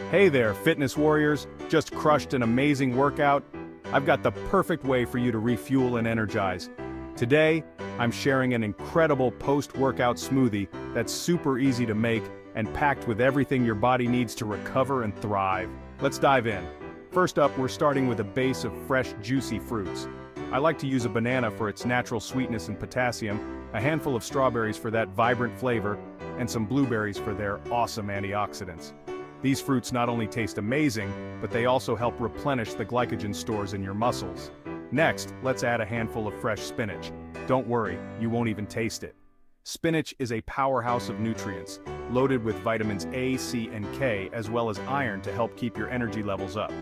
Hey there, fitness warriors. Just crushed an amazing workout? I've got the perfect way for you to refuel and energize. Today, I'm sharing an incredible post-workout smoothie that's super easy to make and packed with everything your body needs to recover and thrive. Let's dive in. First up, we're starting with a base of fresh, juicy fruits. I like to use a banana for its natural sweetness and potassium, a handful of strawberries for that vibrant flavor, and some blueberries for their awesome antioxidants. These fruits not only taste amazing, but they also help replenish the glycogen stores in your muscles. Next, let's add a handful of fresh spinach. Don't worry, you won't even taste it. Spinach is a powerhouse of nutrients, loaded with vitamins A, C, and K, as well as iron to help keep your energy levels up.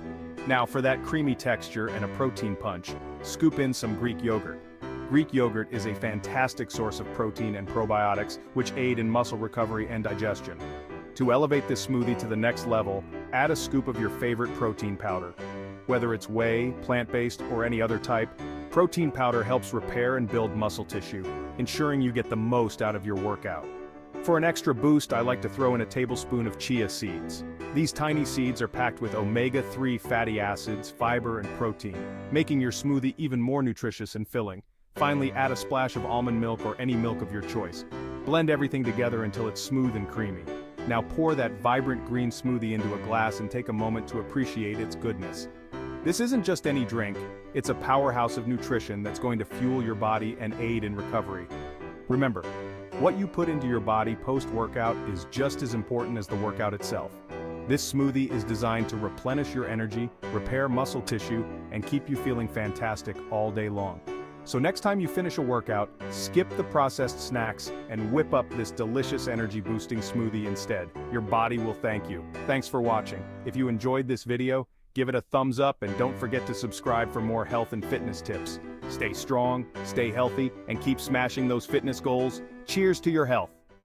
Now for that creamy texture and a protein punch, scoop in some Greek yogurt. Greek yogurt is a fantastic source of protein and probiotics, which aid in muscle recovery and digestion. To elevate this smoothie to the next level, add a scoop of your favorite protein powder. Whether it's whey, plant-based, or any other type, protein powder helps repair and build muscle tissue, ensuring you get the most out of your workout. For an extra boost, I like to throw in a tablespoon of chia seeds. These tiny seeds are packed with omega-3 fatty acids, fiber, and protein, making your smoothie even more nutritious and filling. Finally, add a splash of almond milk or any milk of your choice. Blend everything together until it's smooth and creamy. Now pour that vibrant green smoothie into a glass and take a moment to appreciate its goodness. This isn't just any drink, it's a powerhouse of nutrition that's going to fuel your body and aid in recovery. Remember, what you put into your body post-workout is just as important as the workout itself. This smoothie is designed to replenish your energy, repair muscle tissue, and keep you feeling fantastic all day long. So next time you finish a workout, skip the processed snacks and whip up this delicious energy-boosting smoothie instead. Your body will thank you. Thanks for watching. If you enjoyed this video, give it a thumbs up and don't forget to subscribe for more health and fitness tips. Stay strong, stay healthy, and keep smashing those fitness goals. Cheers to your health.